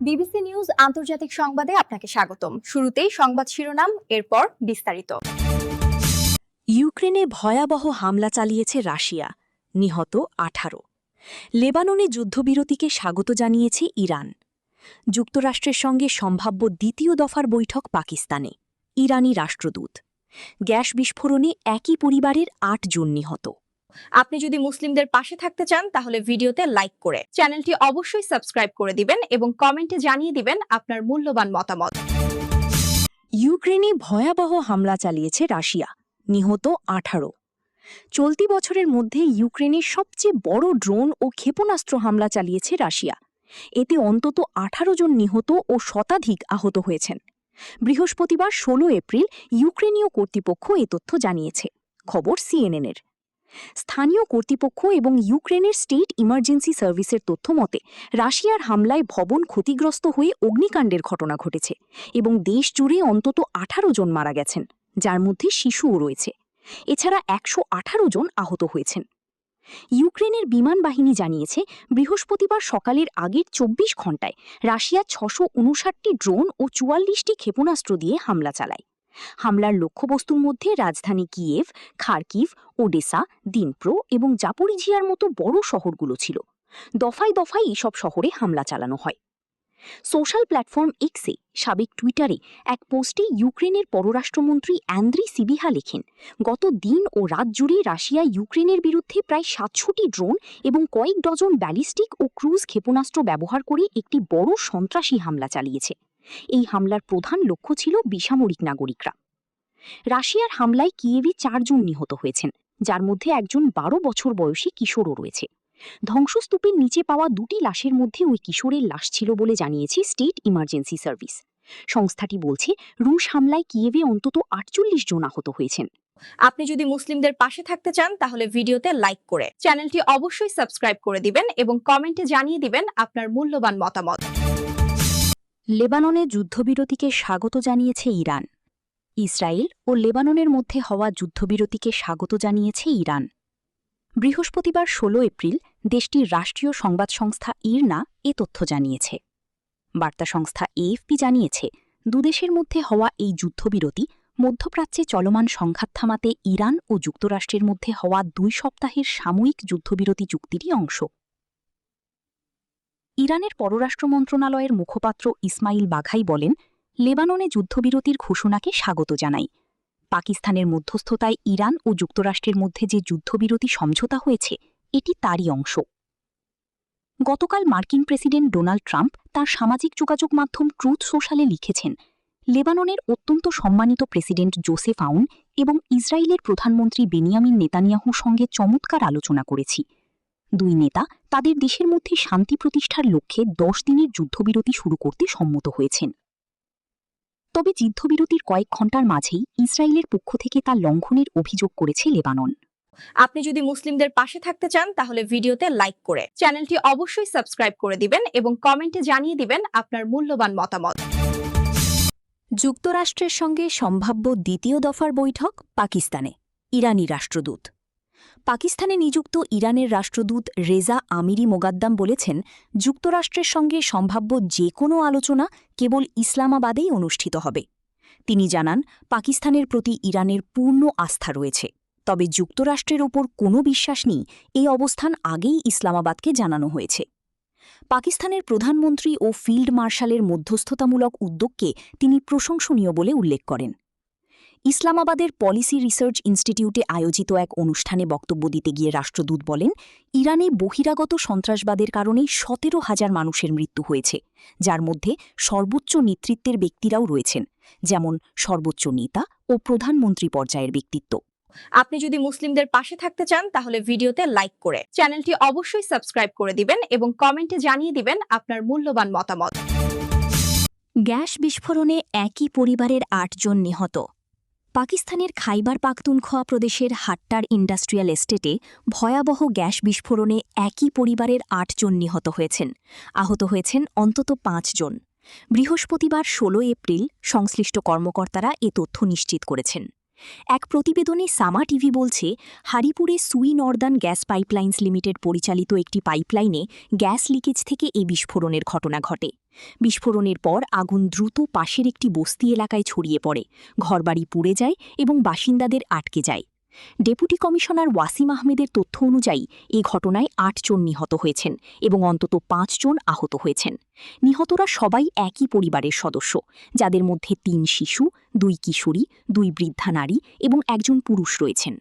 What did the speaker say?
BBC news আন্তর্জাতিক সংবাদে আপনাকে স্বাগতম। শুরুতেই সংবাদ শিরোনাম, এরপর বিস্তারিত। ইউক্রেনে ভয়াবহ হামলা চালিয়েছে রাশিয়া, নিহত 18। লেবাননে যুদ্ধবিরতিকে স্বাগত জানিয়েছে ইরান। যুক্তরাষ্ট্রের সঙ্গে সম্ভাব্য দ্বিতীয় দফার বৈঠক পাকিস্তানে, ইরানি রাষ্ট্রদূত। গ্যাস বিস্ফোরণে একই পরিবারের 8 জন নিহত। আপনি যদি মুসলিমদের পাশে থাকতে চান তাহলে ভিডিওতে লাইক করে চ্যানেলটি অবশ্যই সাবস্ক্রাইব করে দিবেন এবং কমেন্টে জানিয়ে দিবেন আপনার মূল্যবান মতামত। ইউক্রেনে ভয়াবহ হামলা চালিয়েছে রাশিয়া, নিহত 18। চলতি বছরের মধ্যে ইউক্রেনের সবচেয়ে বড় ড্রোন ও ক্ষেপণাস্ত্র হামলা চালিয়েছে রাশিয়া। এতে অন্তত 18 জন নিহত ও শতাধিক আহত হয়েছেন। বৃহস্পতিবার 16 এপ্রিল ইউক্রেনীয় কর্তৃপক্ষ এ তথ্য জানিয়েছে। খবর সিএনএনের। স্থানীয় কর্তৃপক্ষ এবং ইউক্রেনের স্টেট ইমার্জেন্সি সার্ভিসের তথ্য মতে রাশিয়ার হামলায় ভবন ক্ষতিগ্রস্ত হয়ে অগ্নিকাণ্ডের ঘটনা ঘটেছে এবং দেশ জুড়ে অন্তত 18 জন মারা গেছেন, যার মধ্যে শিশুও রয়েছে। এছাড়া 118 জন আহত হয়েছেন। ইউক্রেনের বিমান বাহিনী জানিয়েছে বৃহস্পতিবার সকালের আগের 24 ঘণ্টায় রাশিয়া 659টি ড্রোন ও 44টি ক্ষেপণাস্ত্র দিয়ে হামলা চালায়। হামলার লক্ষ্যবস্তুর মধ্যে রাজধানী কিয়েভ, খার্কিভ, ওডেসা, দিনপ্রো এবং জাপোরিঝিয়ার মতো বড় শহরগুলো ছিল। দফায় দফায় এসব শহরে হামলা চালানো হয়। সোশ্যাল প্ল্যাটফর্ম এক্সে, সাবেক টুইটারে এক পোস্টে ইউক্রেনের পররাষ্ট্রমন্ত্রী অ্যান্দ্রি সিবিহা লেখেন, গত দিন ও রাত জুড়ে রাশিয়া ইউক্রেনের বিরুদ্ধে প্রায় 700টি ড্রোন এবং কয়েক ডজন ব্যালিস্টিক ও ক্রুজ ক্ষেপণাস্ত্র ব্যবহার করে একটি বড় সন্ত্রাসী হামলা চালিয়েছে। এই হামলার প্রধান লক্ষ্য ছিল বেসামরিক নাগরিকরা। রাশিয়ার হামলায় কিয়েভে 4 জন নিহত হয়েছেন, যার মধ্যে একজন 12 বছর বয়সী কিশোরও রয়েছে। ধ্বংসস্তূপের নিচে পাওয়া 2টি লাশের মধ্যে ওই কিশোরের লাশ ছিল বলে জানিয়েছে স্টেট ইমার্জেন্সি সার্ভিস। সংস্থাটি বলছে রুশ হামলায় কিয়েভে অন্তত 48 জন আহত হয়েছেন। আপনি যদি মুসলিমদের পাশে থাকতে চান তাহলে ভিডিওতে লাইক করে চ্যানেলটি অবশ্যই সাবস্ক্রাইব করে দিবেন এবং কমেন্টে জানিয়ে দিবেন আপনার মূল্যবান মতামত। লেবাননে যুদ্ধবিরতিকে স্বাগত জানিয়েছে ইরান। ইসরায়েল ও লেবাননের মধ্যে হওয়া যুদ্ধবিরতিকে স্বাগত জানিয়েছে ইরান। বৃহস্পতিবার 16 এপ্রিল দেশটির রাষ্ট্রীয় সংবাদ সংস্থা ইরনা এ তথ্য জানিয়েছে। বার্তা সংস্থা এএফপি জানিয়েছে, দুদেশের মধ্যে হওয়া এই যুদ্ধবিরতি মধ্যপ্রাচ্যে চলমান সংঘাত থামাতে ইরান ও যুক্তরাষ্ট্রের মধ্যে হওয়া 2 সপ্তাহের সাময়িক যুদ্ধবিরতি চুক্তিরই অংশ। ইরানের পররাষ্ট্র মন্ত্রণালয়ের মুখপাত্র ইসমাইল বাঘাই বলেন, লেবাননে যুদ্ধবিরতির ঘোষণাকে স্বাগত জানাই। পাকিস্তানের মধ্যস্থতায় ইরান ও যুক্তরাষ্ট্রের মধ্যে যে যুদ্ধবিরতি সমঝোতা হয়েছে, এটি তারই অংশ। গতকাল মার্কিন প্রেসিডেন্ট ডোনাল্ড ট্রাম্প তার সামাজিক যোগাযোগ মাধ্যম ট্রুথ সোশ্যালে লিখেছেন, লেবাননের অত্যন্ত সম্মানিত প্রেসিডেন্ট জোসেফ আউন এবং ইসরায়েলের প্রধানমন্ত্রী বেনিয়ামিন নেতানিয়াহুর সঙ্গে চমৎকার আলোচনা করেছি। 2 নেতা তাদের দেশের মধ্যে শান্তি প্রতিষ্ঠার লক্ষ্যে 10 দিনের যুদ্ধবিরতি শুরু করতে সম্মত হয়েছেন। তবে যুদ্ধবিরতির কয়েক ঘণ্টার মাঝেই ইসরায়েলের পক্ষ থেকে তা লঙ্ঘনের অভিযোগ করেছে লেবানন। আপনি যদি মুসলিমদের পাশে থাকতে চান তাহলে ভিডিওতে লাইক করে চ্যানেলটি অবশ্যই সাবস্ক্রাইব করে দিবেন এবং কমেন্টে জানিয়ে দিবেন আপনার মূল্যবান মতামত। যুক্তরাষ্ট্রের সঙ্গে সম্ভাব্য দ্বিতীয় দফার বৈঠক পাকিস্তানে, ইরানি রাষ্ট্রদূত। পাকিস্তানে নিযুক্ত ইরানের রাষ্ট্রদূত রেজা আমিরি মোগাদ্দাম বলেছেন, যুক্তরাষ্ট্রের সঙ্গে সম্ভাব্য যে কোনো আলোচনা কেবল ইসলামাবাদেই অনুষ্ঠিত হবে। তিনি জানান, পাকিস্তানের প্রতি ইরানের পূর্ণ আস্থা রয়েছে, তবে যুক্তরাষ্ট্রের ওপর কোনো বিশ্বাস নেই, এই অবস্থান আগেই ইসলামাবাদকে জানানো হয়েছে। পাকিস্তানের প্রধানমন্ত্রী ও ফিল্ড মার্শালের মধ্যস্থতামূলক উদ্যোগকে তিনি প্রশংসনীয় বলে উল্লেখ করেন। ইসলামাবাদের পলিসি রিসার্চ ইনস্টিটিউটে আয়োজিত এক অনুষ্ঠানে বক্তব্য দিতে গিয়ে রাষ্ট্রদূত বলেন, ইরানে বহিরাগত সন্ত্রাসবাদের কারণে 17,000 মানুষের মৃত্যু হয়েছে, যার মধ্যে সর্বোচ্চ নেতৃত্বের ব্যক্তিরাও রয়েছেন, যেমন সর্বোচ্চ নেতা ও প্রধানমন্ত্রী পর্যায়ের ব্যক্তিত্ব। আপনি যদি মুসলিমদের পাশে থাকতে চান তাহলে ভিডিওতে লাইক করে চ্যানেলটি অবশ্যই সাবস্ক্রাইব করে দিবেন এবং কমেন্টে জানিয়ে দিবেন আপনার মূল্যবান মতামত। গ্যাস বিস্ফোরণে একই পরিবারের 8 জন নিহত। পাকিস্তানের খাইবার পাখতুনখোয়া প্রদেশের হাট্টার ইন্ডাস্ট্রিয়াল এস্টেটে ভয়াবহ গ্যাস বিস্ফোরণে একই পরিবারের 8 জন নিহত হয়েছেন। আহত হয়েছেন অন্তত 5 জন। বৃহস্পতিবার 16 এপ্রিল সংশ্লিষ্ট কর্মকর্তারা এ তথ্য নিশ্চিত করেছেন। এক প্রতিবেদনে সামা টিভি বলছে, হারিপুরে সুই নর্দার্ন গ্যাস পাইপলাইন্স লিমিটেড পরিচালিত একটি পাইপলাইনে গ্যাস লিকেজ থেকে এই বিস্ফোরণের ঘটনা ঘটে। বিস্ফোরণের পর আগুন দ্রুত পাশের একটি বস্তি এলাকায় ছড়িয়ে পড়ে, ঘরবাড়ি পুড়ে যায় এবং বাসিন্দাদের আটকে যায়। ডেপুটি কমিশনার ওয়াসিম আহমেদের তথ্য অনুযায়ী এই ঘটনায় ৮ জন নিহত হয়েছেন এবং অন্তত ৫ জন আহত হয়েছেন। নিহতরা সবাই একই পরিবারের সদস্য, যাদের মধ্যে ৩ শিশু, ২ কিশোরী, ২ বৃদ্ধা নারী এবং একজন পুরুষ রয়েছেন।